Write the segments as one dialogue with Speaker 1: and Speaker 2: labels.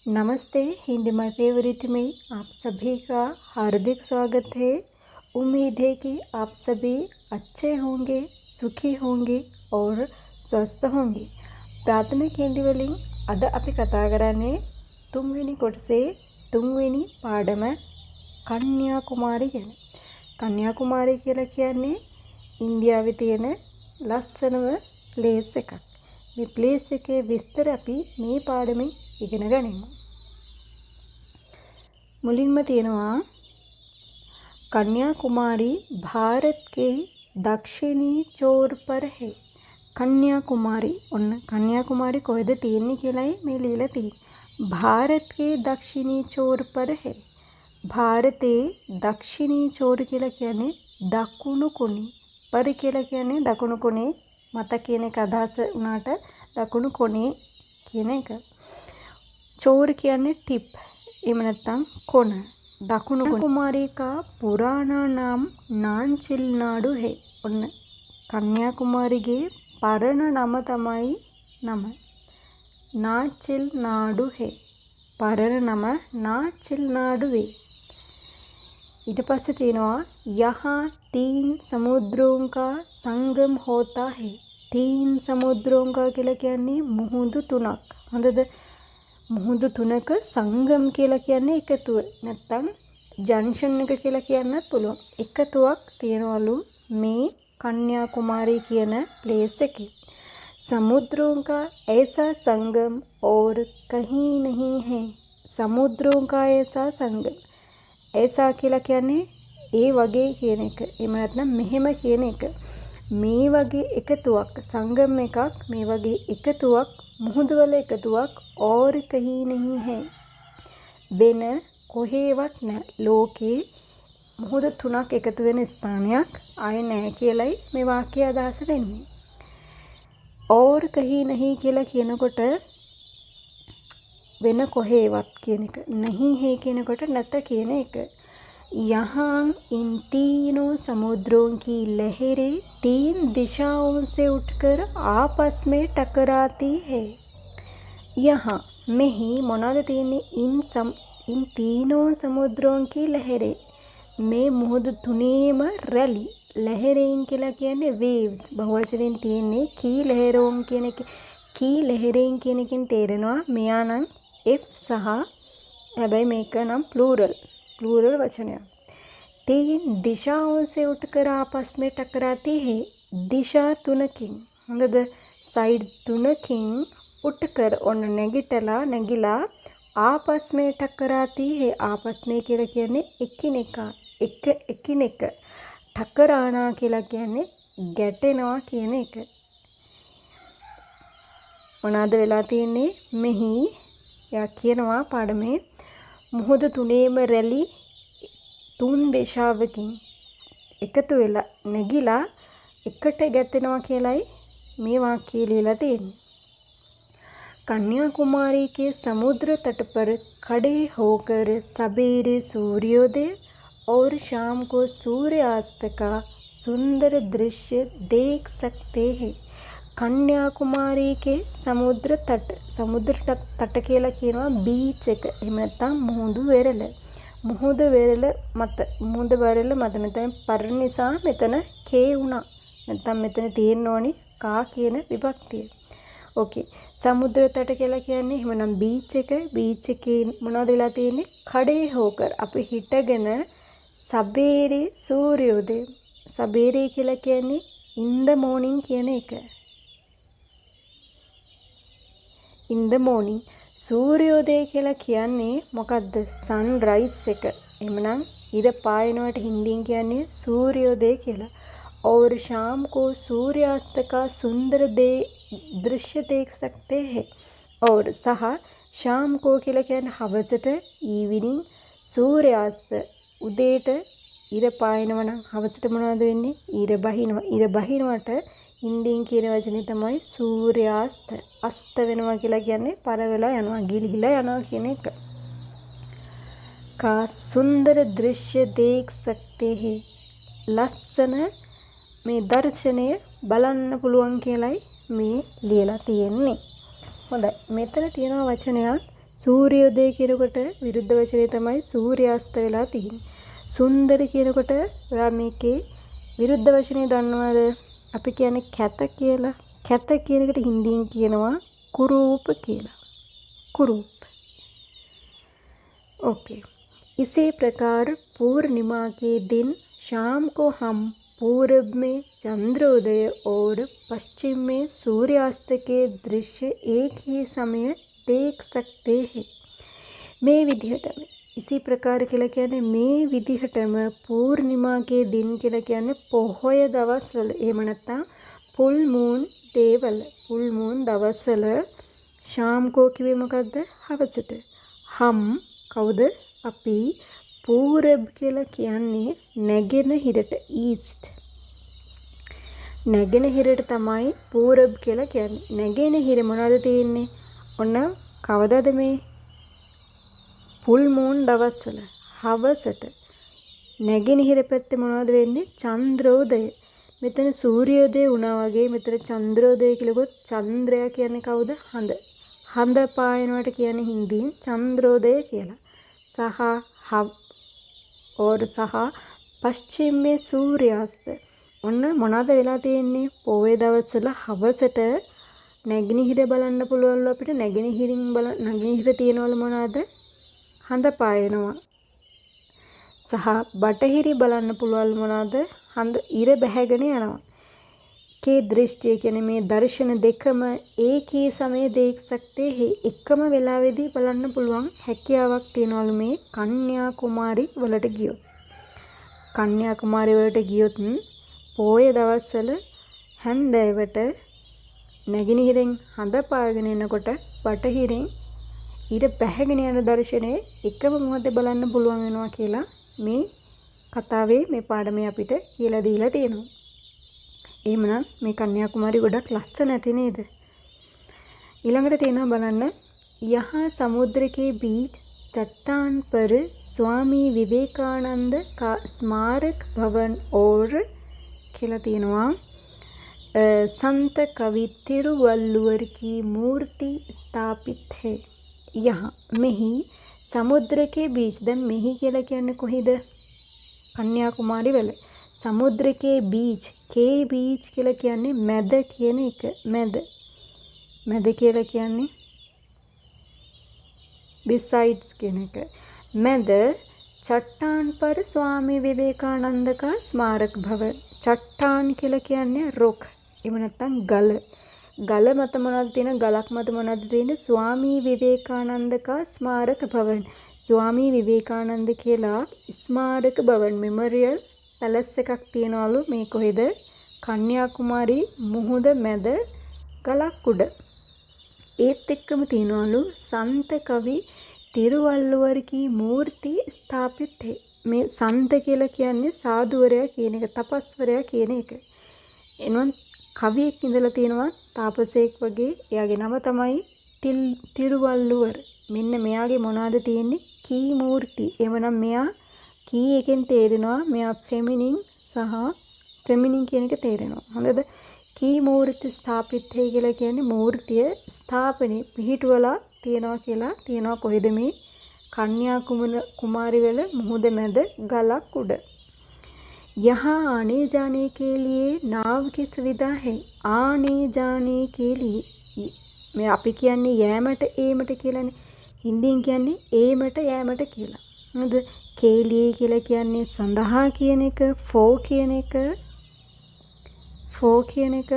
Speaker 1: नमस्ते, Hindi my favourite में आप सभी का हार्दिक स्वागत है। उम्मीद है कि आप सभी अच्छे होंगे, सुखी होंगे और स्वस्थ होंगे। प्राथमिक हिंदी වලින් අද අපි කතා කරන්නේ තුන්වෙනි කොටසේ තුන්වෙනි පාඩම කන්‍යාකුමාරි ගැන. කන්‍යාකුමාරි කියලා කියන්නේ ඉන්දියාවේ තියෙන ලස්සනම ප්ලේස් එකක්. මේ ප්ලේස් එකේ විස්තර අපි මේ පාඩමෙන් ඉගෙන ගනිමු. मुलिन्म තියෙනවා कन्याकुमारी भारत के दक्षिणी छोर पर है. कन्याकुमारी ඔන්න कन्याकुमारी කොහෙද තියෙන්නේ කියලායි මේ ලියලා තියෙන්නේ. भारत के दक्षिणी छोर पर है. भारते दक्षिणी छोर කියලා කියන්නේ දකුණු කොනේ. पर කියලා කියන්නේ දකුණු කොනේ. මත කියන එක අදහස උනාට දකුණු කොනේ කියන එක. चोर කියන්නේ टिप එහෙම නැත්නම් කොන. දකුණු कुमारी का पुराना नाम नांचिल नाडु है. ඔන්න කන්‍යාකුමාරිගේ පරණ නම තමයි නම नांचिल नाडु है. පරණ නම नांचिल नाडु වේ. ඊට පස්සේ තියෙනවා यहाँ 3 समुद्रों का संगम होता है. 3 समुद्रों का කියලා කියන්නේ මුහුදු තුනක්. හොඳද? මුහුදු තුනක සංගම් කියලා කියන්නේ එකතුව. නැත්තම් ජන්ක්ෂන් එක කියලා කියන්නත් පුළුවන්. එකතුවක් තියනවලු මේ कन्याकुमारी කියන प्लेस එකේ. समुद्रों का ऐसा संगम और कहीं नहीं है. समुद्रों का ऐसा संगम. ऐसा කියලා කියන්නේ ඒ වගේ කියන එක. එහෙම නැත්නම් මෙහෙම කියන එක. මේ වගේ එකතුවක් සංගම් එකක් මේ වගේ එකතුවක් මුහුදු වල එකතුවක් और कहीं नहीं है. වෙන කොහෙවත් නැහැ. ලෝකේ මුහුදු තුනක් එකතු වෙන ස්ථානයක් ආයේ නැහැ කියලයි මේ වාක්‍යය අදහස වෙන්නේ. और कहीं नहीं කියලා කියනකොට වෙන කොහෙවත් කියන එක. नहीं है කියනකොට නැත කියන එක. यहाँ इन तीनों समुद्रों की लहरें 3 दिशाओं से उठकर आपस में टकराती है. यहाँ में ही මොනවද තියෙන්නේ? इन तीनों समुद्रों की लहरें මේ මුහුදු තුනේම රැලි. ලහෙරෙන් කියලා කියන්නේ waves. බහුවචනෙන් තියෙන්නේ කී ලහෙරෝන් කියන එක. කී ලහෙරෙන් කියන එකෙන් තේරෙනවා මෙයා නම් F සහ හැබැයි මේක නම් plural वचनයක්. 3 दिशाओं से उठकर आपस में टकराती है. दिशा තුනකින් හොඳද? साइड තුනකින් उठकर ඔන්න නැගිලා आपस में टकराती है. आपस में කියලා කියන්නේ එකිනෙක. टकराना කියලා කියන්නේ ගැටෙනවා කියන එක. මොනවාද වෙලා තියෙන්නේ? මෙහි යා කියනවා පාඩමේ මුහුදු තුනේම රැලි 3 දිශාවකින් එකතු වෙලා නැගිලා එකට ගැටෙනවා කියලයි මේ වාක්‍යය ලියලා තියෙන්නේ. कन्याकुमारी के समुद्र तट पर खड़े होकर सवेरे सूर्योदय और शाम को सूर्यास्त का सुंदर दृश्य देख सकते हैं. कन्याकुमारी के समुद्र तट කියලා කියනවා බීච් එක. එහෙම නැත්නම් මුහුදු වෙරළ. මුහුදු වෙරළ මත මෙතන පරණ නිසා මෙතන කේ වුණා. නැත්නම් මෙතන තියෙන්න ඕනි කා කියන විභක්තිය. ओके. समुद्र तट කියලා කියන්නේ එහෙමනම් බීච් එක. බීච් එකේ මොනවද වෙලා තියෙන්නේ? खड़े होकर අපි හිටගෙන සබේරේ සූර්යෝදය. සබේරේ කියලා කියන්නේ in the morning කියන එක. in the morning. සූර්යෝදය කියලා කියන්නේ මොකද්ද? sunrise එක. එහෙමනම් ඉර පායනවට හින්දියෙන් කියන්නේ सूर्योदय කියලා. और शाम को सूर्यास्त का सुंदर दृश्य देख सकते हैं. और सह शाम को කියලා කියන්නේ හවසට evening. सूर्यास्त උදේට ඉර පායනවා නම් හවසට මොනවද වෙන්නේ? ඉර බහිනවා. ඉර බහිනවට හින්දියෙන් කියන වචනේ තමයි सूर्यास्त. අස්ත වෙනවා කියලා කියන්නේ පර වෙලා යනවා, ගිලිහිලා යනවා කියන එක. का सुंदर दृश्य देख सकते हैं. ලස්සන මේ දර්ශනය බලන්න පුළුවන් කියලයි මේ ලියලා තියෙන්නේ. හොඳයි. මෙතන තියෙන වචනයක් සූර්යෝදය කියනකොට විරුද්ධ වචනේ තමයි සූර්යාස්ත වෙලා තියෙන්නේ. සුන්දර කියනකොට මේකේ විරුද්ධ වචනේ දන්නවද? අපි කියන්නේ කැත කියලා. කැත කියන එකට හින්දියෙන් කියනවා कुरूप කියලා. कुरूप. ओके. इसी प्रकार पूर्णिमा के दिन शाम को हम पूर्व में चंद्रोदय और पश्चिम में सूर्यास्त के दृश्य एक ही समय देख सकते हैं. මේ විදිහටම इसी प्रकार කියලා කියන්නේ මේ විදිහටම पूर्णिमा के दिन කියලා කියන්නේ පොහොය දවස්වල එහෙම නැත්නම් full moon day වල full moon දවස්වල शाम को කිව්වේ මොකද්ද? හවසට. हम කවුද? අපි पूरब කියලා කියන්නේ නැගෙනහිරට east. නැගෙනහිරට තමයි पूरब කියලා කියන්නේ. නැගෙනහිර මොනවද තියෙන්නේ? ඔන්න කවදාද මේ full moon දවස්වල හවසට නැගෙනහිර පැත්තේ මොනවද වෙන්නේ? චන්ද්‍රෝදය. මෙතන සූර්යෝදය වුණා වගේ මෙතන චන්ද්‍රෝදය කියලකොත් චන්ද්‍රයා කියන්නේ කවුද? හඳ. හඳ පායනවට කියන්නේ හින්දියෙන් චන්ද්‍රෝදය කියලා. සහ පශ්චිම මේ සූර්යාස්ත. ඔන්න මොනවද වෙලා තියෙන්නේ? පොයේ දවස්වල හවසට නැගෙනහිර බලන්න පුළුවන්ලු අපිට. නැගෙනහිර තියෙනවල මොනවද? හඳ පායනවා. සහ බටහිරි බලන්න පුළුවන් මොනවද? හඳ ඉර බැහැගෙන යනවා. के दृष्टि කියන්නේ මේ දර්ශන දෙකම ඒකී සමයේ देख सकते हैं. එකම වෙලාවෙදී බලන්න පුළුවන් හැකියාවක් තියනවලු මේ කන්‍යා කුමාරි වලට ගියොත්. කන්‍යා කුමාරි වලට ගියොත් පොය දවස්වල හැන්දෑවට නැගෙනහිරෙන් හඳ පාගෙන එනකොට බටහිරෙන් ඉර බැහැගෙන යන දර්ශනය එකම මොහොතේ බලන්න පුළුවන් වෙනවා කියලා මේ කතාවේ මේ පාඩමේ අපිට කියලා දීලා තියෙනවා. එහෙමනම් මේ කන්‍යාකුමාරි ගොඩක් ලස්සන නැති නේද? ඊළඟට තියෙනවා බලන්න यहाँ समुद्र के बीच चट्टान पर स्वामी विवेकानंद का स्मारक भवन और කියලා තියෙනවා संत कवि तिरुवल्लुवर की मूर्ति स्थापित है. यहाँ මෙහි समुद्र के बीच දැන් මෙහි කියලා කියන්නේ කොහෙද? කන්‍යාකුමාරි වල. समुद्र के बीच के बीच කියලා කියන්නේ මැද කියන එක. මැද කියලා කියන්නේ besides කියන එක. මැද चट्टान पर स्वामी विवेकानंद का स्मारक भवन. चट्टान කියලා කියන්නේ rock. එහෙම නැත්නම් ගල. ගල මත මොනවද තියෙන? ගලක් මත මොනවද තියෙන්නේ? ස්වාමී විවේකානන්ද का स्मारक भवन. ස්වාමී විවේකානන්ද කියලා ස්මාරක භවන් මෙමොරියල් පැලස් එකක් තියනවලු මේ කොහෙද? කන්‍යාකුමාරි මුහුද මැද ගලක් උඩ. ඒත් එක්කම තියනවලු संत कवि तिरुवल्लुवर की मूर्ति स्थापित है. මේ संत කියලා කියන්නේ සාදුවරයා කියන එක, තපස්වරයා කියන එක. එනවා කවියෙක් ඉඳලා තියෙනවා තාපසයෙක් වගේ. එයාගේ නම තමයි තිරුවල්ලුවර. මෙන්න මෙයාගේ මොනවාද තියෙන්නේ? කී මූර්ති. එවනම් මෙයා කී එකෙන් තේරෙනවා මෙයා ෆෙමිනින් සහ ෆෙමිනින් කියන එක තේරෙනවා. හොඳද? කී මූර්ති ස්ථාපිතයි කියලා කියන්නේ මූර්තිය ස්ථාපනේ පිහිටුවලා තියනවා කියලා තියනවා කොහෙද? මේ कन्याकुमारी वल मुहुद मद गलक उड़. यहाँ आने जाने के लिए नाव की सुविधा है. आने जाने के लिए मैं අපි කියන්නේ යෑමට ඒමට කියලානේ. හින්දියෙන් කියන්නේ ඒමට යෑමට කියලා. නේද? කේලියේ කියලා කියන්නේ සඳහා කියන එක, ෆෝ කියන එක.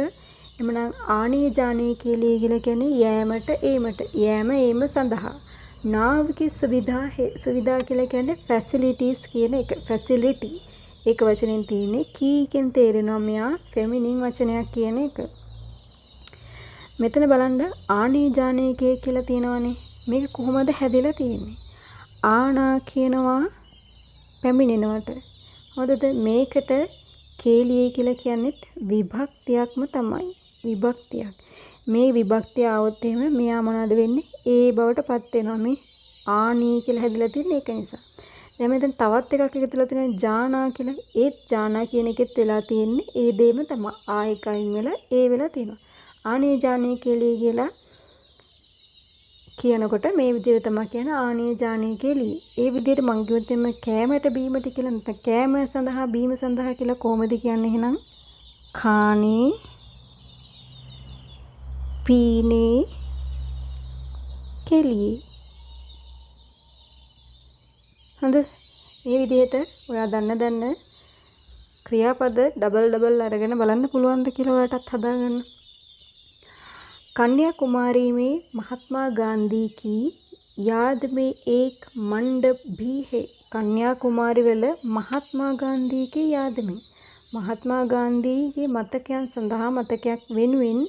Speaker 1: එමනම් ආනේ ජානේ කේලියේ කියලා කියන්නේ යෑමට ඒමට. යෑම ඒම සඳහා. नाव की सुविधा है. सुविधा කියලා කියන්නේ facilities කියන එක. facility ඒක වචනෙන් තියෙන්නේ කීකින් තේරෙනවා මෙයා ෆෙමිනින් වචනයක් කියන එක. මෙතන බලන්න ආනේ ජානේ කියලා තියෙනවානේ. මේක කොහොමද හැදෙලා තියෙන්නේ? ආනා කියනවා පැමිණෙනවට. හොඳද? මේකට කේලියේ කියලා කියන්නේත් විභක්තියක්ම තමයි. විභක්තියක්. මේ විභක්තිය આવොත් එහෙම මෙයා මොනවද වෙන්නේ? ඒ බවට පත් වෙනවා. මේ ආනී කියලා හැදිලා තියෙන එක නිසා. දැන් මෙතන තවත් එකක් එකතුලා තියෙනවා ජානා කියලා. ඒත් ජානා කියන එකෙත් වෙලා තියෙන්නේ ඒ දෙයම තමයි. ආයකයින් වෙලා ඒ වෙලා තියෙනවා. ආනේ ජානේ කියලා කියනකොට මේ විදිහට තමයි කියන ආනේ ජානේ කියලා. ඒ විදිහට මං කිව්වොත් එimhe කෑමට බීමට කියලා නැත්නම් කෑම සඳහා බීම සඳහා කියලා කොහොමද කියන්නේ එහෙනම්? खाने पीने के लिए. හොඳ මේ විදිහට ඔයා දන්න ක්‍රියාපද ඩබල් අරගෙන බලන්න පුළුවන්ද කියලා ඔයාටත් හදාගන්න. कन्याकुमारी में महात्मा गांधी की याद में एक मंडप भी है. कन्याकुमारी वाले महात्मा गांधी की याद में महात्मा गांधी के මතකයන් සඳහා මතකයක් වෙනුවෙන්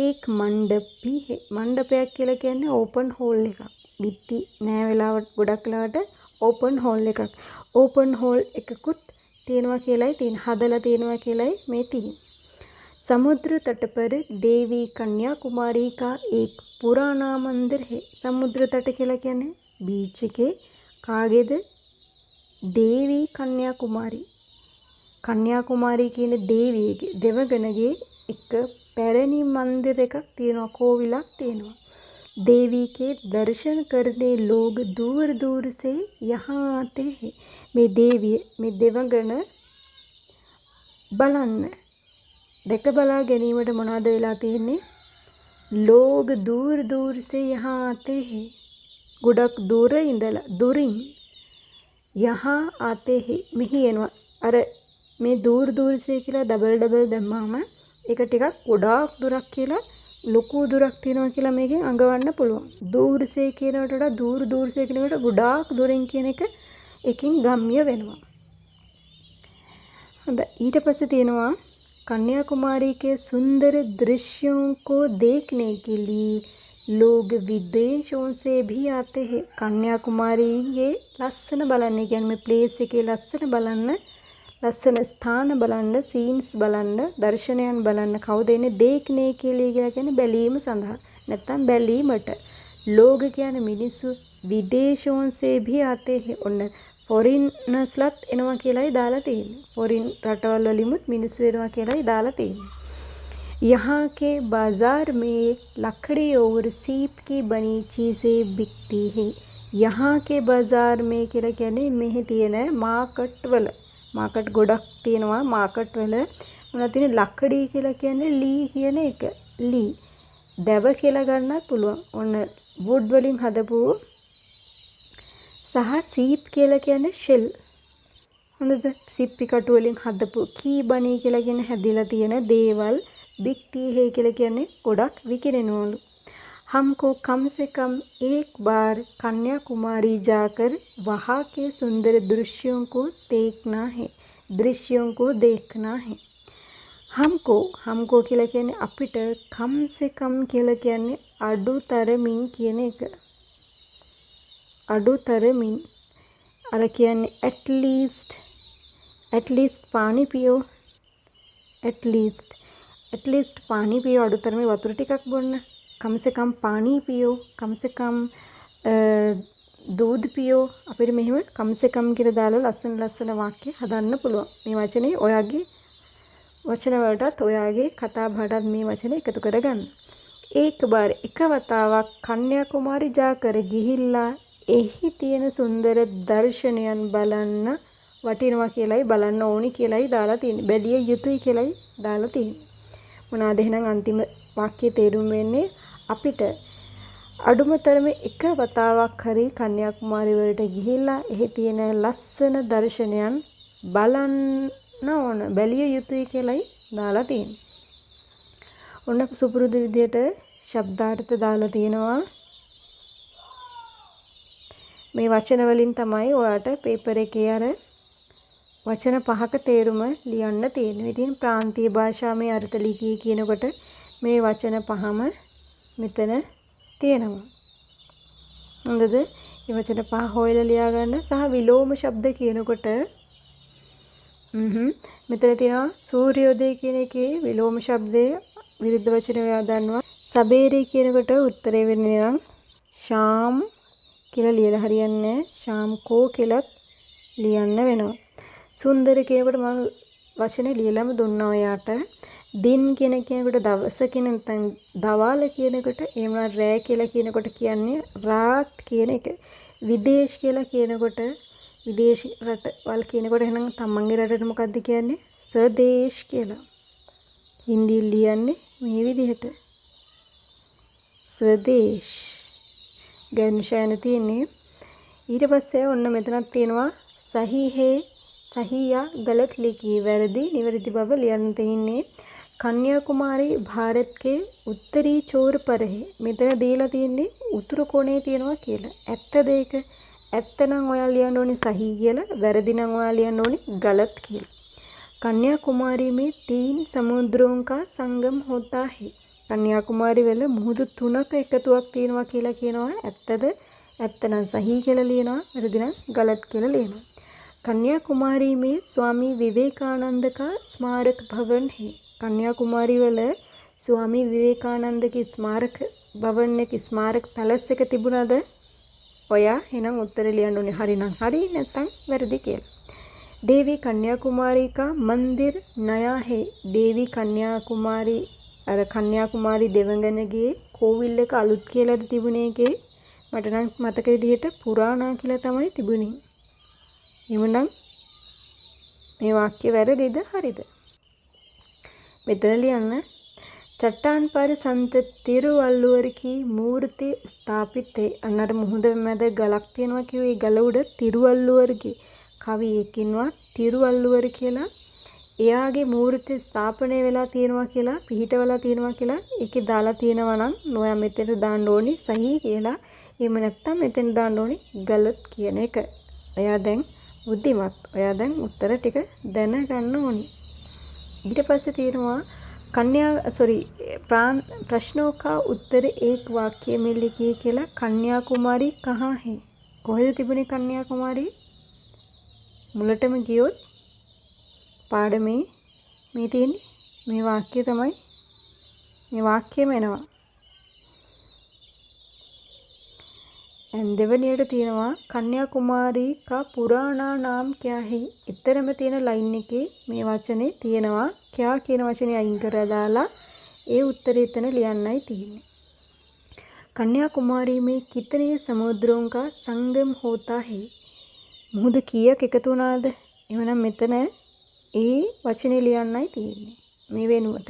Speaker 1: एक मंडप भी है. मंडपයක් කියලා කියන්නේ ඕපන් හෝල් එකක්. බිත්ති නෑ වෙලාවට ගොඩක් වෙලාවට ඕපන් හෝල් එකක්. ඕපන් හෝල් එකකුත් තියෙනවා කියලායි තියෙන. හදලා තියෙනවා කියලායි මේ තියෙන්නේ. समुद्र तट पर देवी कन्याकुमारी का एक पुराना मंदिर है. समुद्र तट කියලා කියන්නේ बीच के කාගේද? देवी कन्याकुमारी. कन्याकुमारी කියන දේවියගේ දෙවගණගේ එක පැරණි मंदिर එකක් තියෙනවා. කෝවිලක් තියෙනවා. देवी के दर्शन करने लोग दूर दूर से यहाँ आते हैं. මේ දේවිය මේ දෙවගණ බලන්න දෙක බලා ගැනීමට මොනවද වෙලා තියෙන්නේ? लोग दूर दूर से यहाँ आते हैं. ගොඩක් දුර ඉඳලා දුරින් यहाँ आते हैं මෙහි එනවා. අර මේ दूर दूर से කියලා ඩබල් දැම්මාම ඒක ටිකක් ගොඩාක් දුරක් කියලා ලොකු දුරක් තියෙනවා කියලා මේකෙන් අඟවන්න පුළුවන්. दूर से කියනකට වඩා दूर से කියනකට ගොඩාක් දුරින් කියන එක එකකින් ගම්ම්‍ය වෙනවා. හොඳයි ඊට පස්සේ තියෙනවා कन्याकुमारी के सुंदर दृश्यों को देखने के लिए लोग विदेशों से भी आते हैं. कन्याकुमारीගේ ලස්සන බලන්න කියන්නේ මේ ප්ලේස් එකේ ලස්සන බලන්න ලස්සන ස්ථාන බලන්න සීන්ස් බලන්න දර්ශනයන් බලන්න කවුද එන්නේ? देखने के लिए කියලා කියන්නේ බැලීම සඳහා නැත්නම් බැලීමට. लोग කියන්නේ මිනිස්සු विदेशों से भी आते हैं. ඔන්න ෆොරිනර්ස්ලත් එනවා කියලායි දාලා තියෙන්නේ. ෆොරින් රටවල් වලිමුත් මිනිස්සු එනවා කියලායි දාලා තියෙන්නේ. यहाँ के बाजार में लकड़ी और सीप की बनी चीज़ें बिकती है. यहाँ के बाजार में කියලා කියන්නේ මෙහි තියෙන මාකට් වල මාකට් ගොඩක් තියෙනවා. මාකට් වල මොනවද තියෙන්නේ? ලකඩි කියලා කියන්නේ ලී කියන එක. ලී දැව කියලා ගන්නත් පුළුවන්. ඔන්න වුඩ් වලින් හදපු සහ සීප් කියලා කියන්නේ ෂෙල්. හොඳද? සිප්පි කටු වලින් හදපු කී බණී කියලා කියන හැදිලා තියෙන දේවල් बिकती है කියලා කියන්නේ ගොඩක් විකිරෙනවලු. हमको कम से कम एक बार कन्याकुमारी जाकर वहाँ के सुंदर दृश्यों को देखना है. दृश्यों को देखना है. हमको කියලා කියන්නේ අපිට कम से कम කියලා කියන්නේ අඩුතරමින් කියන එක. අඩුතරමින් අර කියන්නේ at least पानी पियो. at least पानी पियो. අඩුතරමේ වතුර ටිකක් බොන්න. कम से कम पानी पियो. कम से कम दूध पियो. අපිට මෙහෙම कम से कम කියලා දාලා ලස්සන වාක්‍ය හදන්න පුළුවන්. මේ වචනේ ඔයාගේ වචන වලටත් ඔයාගේ කතා බහටත් මේ වචනේ එකතු කරගන්න. एक बार එක වතාවක් කන්‍යාකුමාරි ජාකර ගිහිල්ලා එහි තියෙන සුන්දර දර්ශනයන් බලන්න වටිනවා කියලායි බලන්න ඕනි කියලායි දාලා තියෙන්නේ. බැලිය යුතුයි කියලායි දාලා තියෙන්නේ. මොනවාද එහෙනම් අන්තිම වාක්‍යයේ තේරුම වෙන්නේ? අපිට අඩුම තරමේ එක වතාවක් හරි කන්‍යාකුමාරි වලට ගිහිල්ලා එහි තියෙන ලස්සන දර්ශනයන් බලන්න ඕන. බැලිය යුතුයි කියලායි දාලා තියෙන්නේ. ඔන්න සුපුරුදු විදියට ශබ්දාර්ථ දාලා තියෙනවා. මේ වචන වලින් තමයි ඔයාලට පේපර් එකේ අර වචන පහක තේරුම ලියන්න තියෙනවා. ඉතින් ප්‍රාන්තීය භාෂාවේ අර්ථ ලිඛී කියනකොට මේ වචන පහම මෙතන තියෙනවා. හොඳද? මේ වචන පහ හොයලා ලියා ගන්න. සහ විලෝම ශබ්ද කියනකොට මෙතන තියෙනවා සූර්යෝදය කියන එකේ විලෝම ශබ්දයේ විරුද්ධ වචන ඔයා දන්නවා. සබේරේ කියනකොට උත්තරේ වෙන්නේ නම් ශාම් කියලා ලියලා හරියන්නේ නැහැ. ශාම් කෝ කියලා ලියන්න වෙනවා. සුන්දර කියනකොට මම වචනේ ලියලාම දුන්නා ඔයාට. දින් කියන කෙනෙකුට දවස කියන නැත්නම් දවාල කියනකොට එහෙම රෑ කියලා කියනකොට කියන්නේ රාත් කියන එක. විදේශ කියලා කියනකොට විදේශ රටවල් කියනකොට එහෙනම් තමන්ගේ රටට මොකද්ද කියන්නේ? ස්වදේශ කියලා. හින්දි ලියන්නේ මේ විදිහට. ස්වදේශ. ගන්ෂයන තියෙන්නේ. ඊට පස්සේ ඔන්න මෙතනක් තියෙනවා සහී හේ සහියා गलत लिखी වැරදි නිවැරදි බව ලියන්න තියෙන්නේ. කන්‍යාකුමාරී ಭಾರತ್ගේ උත්තරී චෝර पर है. මෙතන දීලා තියෙන්නේ උතුරු කොනේ තියෙනවා කියලා. ඇත්තද ඒක? ඇත්ත නම් ඔයා ලියන්න ඕනේ සහී කියලා. වැරදි නම් ඔයා ලියන්න ඕනේ गलत කියලා. कन्याकुमारी में 3 समुद्रों का संगम होता है. कन्याकुमारी වල මුහුදු තුනක එකතුවක් තියෙනවා කියලා කියනවා. ඇත්තද? ඇත්ත නම් සහී කියලා ලියනවා. වැරදි නම් गलत කියලා ලියනවා. कन्याकुमारी में स्वामी विवेकानंद का स्मारक भवन है. कन्याकुमारी වල स्वामी विवेकानंद की स्मारक भवन එක स्मारक पैलेस එක තිබුණාද? ඔයා එහෙනම් උත්තර ලියන්න ඕනේ හරි නම් හරි නැත්නම් වැරදි කියලා. देवी कन्याकुमारी का मंदिर नया है. देवी कन्याकुमारी අර කන්‍යාකුමාරි දෙවඟනගේ කෝවිල් එක අලුත් කියලාද තිබුණේ එකේ? මට නම් මතක විදිහට පුරාණා කියලා තමයි තිබුණේ. එමුනම් මේ වාක්‍ය වැරදිද හරිද? මෙතන ලියන්න चट्टान पर संत तिरुवल्लुवर की मूर्ति स्थापित है. අන්නර මුහුද මැද ගලක් තියෙනවා කිව්වේ. ඒ ගල උඩ තිරුවල්ලුවර්ගේ කවියෙක් ඉන්නවා තිරුවල්ලුවර කියලා. එයාගේ මූර්ති ස්ථාපනය වෙලා තියෙනවා කියලා පිහිටවලා තියෙනවා කියලා ඒකේ දාලා තියෙනවා නම් ඔයා මෙතන දාන්න ඕනි සහී කියලා. එහෙම නැත්නම් මෙතන දාන්න ඕනි ගලත් කියන එක. ඔයා දැන් බුද්ධිමත්. ඔයා දැන් උත්තර ටික දැනගන්න ඕනි. ඊට පස්සේ තියෙනවා प्रश्नों का उत्तर एक वाक्य में लिखिए කියලා. कन्याकुमारी कहाँ है? කොහෙද තිබුණේ කන්‍යාකුමාරි? මුලටම ගියොත් පාඩමේ මේ තියෙන්නේ මේ වාක්‍යය තමයි. මේ වාක්‍යෙම එනවා. දෙවනියට තියෙනවා කන්‍යාකුමාරී का पुराना नाम क्या है? ඊතරම තියෙන ලයින් එකේ මේ වචනේ තියෙනවා. क्या කියන වචනේ අයින් කරලා දාලා ඒ උත්තරේ එතන ලියන්නයි තියෙන්නේ. कन्याकुमारी में कितने समुद्रों का संगम होता है? මුහුදු කීයක් එකතු වුණාද? එවනම් මෙතන ඒ වචනේ ලියන්නයි තියෙන්නේ මේ වෙනුවට.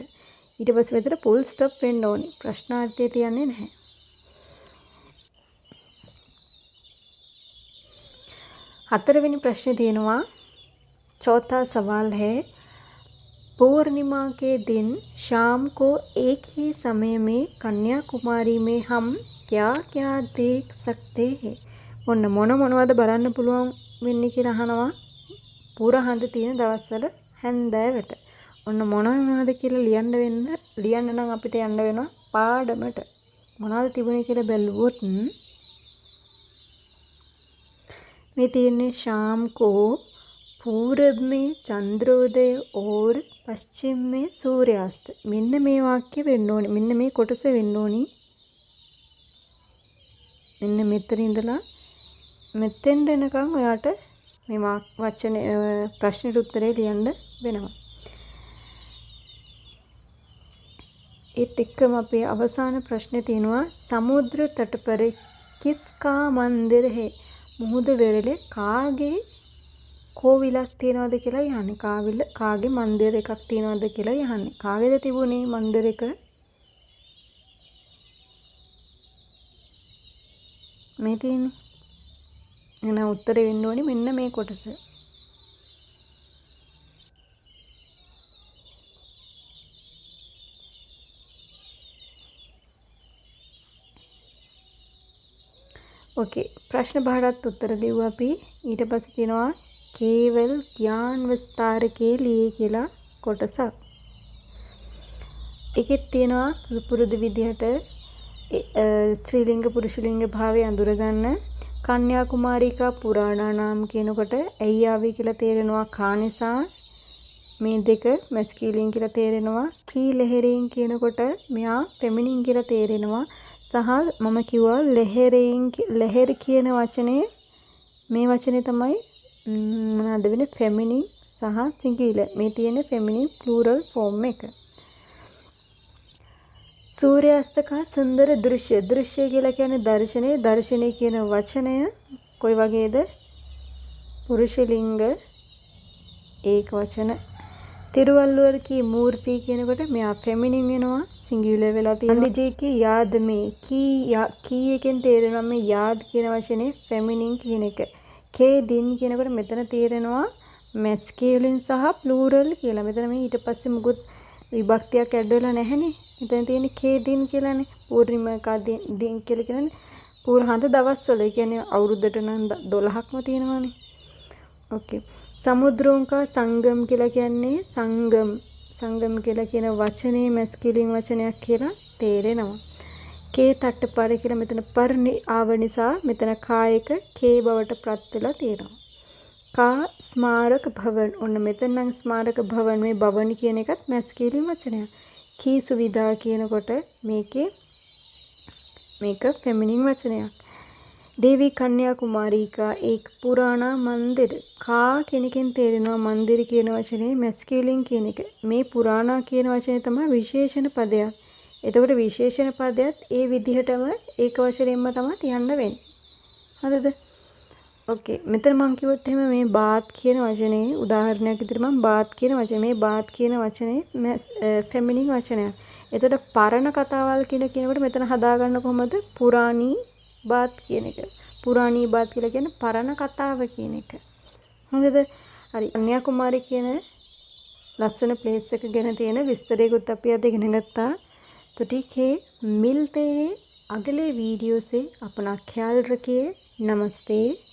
Speaker 1: ඊට පස්සේ මෙතන full stop වෙන්න ඕනේ. ප්‍රශ්නාර්ථය තියන්නේ නැහැ. हतरवेनी प्रश्न තියෙනවා. चौथा सवाल है पूर्णिमा के दिन शाम को एक ही समय में कन्याकुमारी में हम क्या क्या देख सकते हैं? ඔන්න මොනවද බලන්න පුළුවන් වෙන්නේ කියලා අහනවා. පුරා හඳ තියෙන දවස්වල හැන්දෑවට. ඔන්න මොනවද කියලා ලියන්න නම් අපිට යන්න වෙනවා පාඩමට. මොනවද තිබුණේ කියලා බැලුවොත් में तीन शाम को पूरब में चंद्रोदय और पश्चिम में सूर्यास्त. මෙන්න මේ වාක්‍ය වෙන්න ඕනේ. මෙන්න මේ කොටස වෙන්න ඕනේ. මෙන්න මෙතන ඉඳලා මෙතෙන්ට එනකම් ඔයාට මේ වචනේ ප්‍රශ්නෙට උත්තරේ ලියන්න වෙනවා. ඒත් එක්කම අපේ අවසාන ප්‍රශ්නේ තියෙනවා समुद्र तट पर किसका मंदिर है? මුහුද වෙරළේ කාගේ කෝවිලක් තියනවද කියලා යහන්නේ. කාගේ මන්දිර එකක් තියනවද කියලා යහන්නේ. කාගේද තිබුණේ මන්දිර එක? මේ තියෙන්නේ. එහෙනම් උත්තරේ වෙන්න ඕනේ මෙන්න මේ කොටස. ओके प्रश्न भारत उत्तर देव අපි ඊට පස්සේ තියෙනවා केवल ज्ञान विस्तार के लिए කියලා කොටසක්. ඒකෙත් තියෙනවා පුරුදු විදිහට ස්ත්‍රීලිංග පුරුෂලිංග භාවය අඳුර ගන්න. කන්‍යාකුමාරී का पुराना नाम කියනකොට ඇයි ආවේ කියලා තේරෙනවා කා නිසා. මේ දෙක මැස්කියුලින් කියලා තේරෙනවා. කී ලෙහෙරින් කියනකොට මෙයා ෆෙමිනින් කියලා තේරෙනවා. සහ මම කිව්වා ලෙහෙර කියන වචනේ මේ වචනේ තමයි මොනවද වෙන්නේ ෆෙමිනින් සහ සිංගියුලර්. මේ තියෙන ෆෙමිනින් ප්ලූරල් ෆෝම් එක. සූර්යාස්ත का सुंदर दृश्य दृश्य කියලා කියන්නේ දර්ශනය දර්ශනය කියන වචනය කොයි වගේද පුරුෂ ලිංග ඒක වචන तिरुवल्लुवर की मूर्ति කියනකොට මෙයා ෆෙමිනින් වෙනවා සිංගියුලර් වෙලා තියෙනවා गांधी जी की याद में की එකෙන් තේරෙනවා මේ याद කියන වචනේ ෆෙමිනින් කියන එක के दिन කියනකොට මෙතන තේරෙනවා මැස්කියුලින් සහ ප්ලූරල් කියලා මෙතන මේ ඊට පස්සේ මුකුත් විභක්තියක් ඇඩ් වෙලා නැහැනේ මෙතන තියෙන්නේ के दिन කියලානේ පූර්ණිමා දින කියලා කියන්නේ පූර්ණහඳ දවස්වල කියන්නේ අවුරුද්දට නම් 12ක්ම තියෙනවානේ ओके समुद्रों का संगम කියලා කියන්නේ संगम කියලා කියන වචනේ මැස්කියුලින් වචනයක් කියලා තේරෙනවා के තට්ටපර කියලා මෙතන පර ආව නිසා මෙතන කායක के බවට ප්‍රත් වෙලා තියෙනවා का स्मारक भवन ඔන්න මෙතන නම් ස්මාරක භවන් මේ භවන් කියන එකත් මැස්කියුලින් වචනයක් की सुविधा කියනකොට මේක फेमिनिन වචනයක් देवी कन्याकुमारी का एक पुराना मंदिर का කෙනකින් තේරෙනවා मंदिर කියන වචනේ මැස්කියුලින් කියන එක මේ පුරාණා කියන වචනේ තමයි විශේෂණ පදයක් එතකොට විශේෂණ පදයක් ඒ විදිහටම ඒක වචනයෙන්ම තමයි තියන්න වෙන්නේ හරිද ओके මෙතන මම කිව්වොත් එහෙම මේ බාත් කියන වචනේ උදාහරණයක් විදිහට මම බාත් කියන වචනේ මේ බාත් කියන වචනේ ෆෙමිනින් වචනයක්. එතකොට පරණ කතාවල් කියනකොට මෙතන හදාගන්න කොහොමද? පුරාණී බාත් කියන එක. පුරාණී බාත් කියලා කියන්නේ පරණ කතාව කියන එක. හරිද? හරි. කන්‍යාකුමාරී කියන ලස්සන ප්ලේස් එක ගැන තියෙන විස්තරයකුත් අපි අද ඉගෙන ගත්තා. तो ठीक है मिलते हैं अगले वीडियो से अपना ख्याल रखिए नमस्ते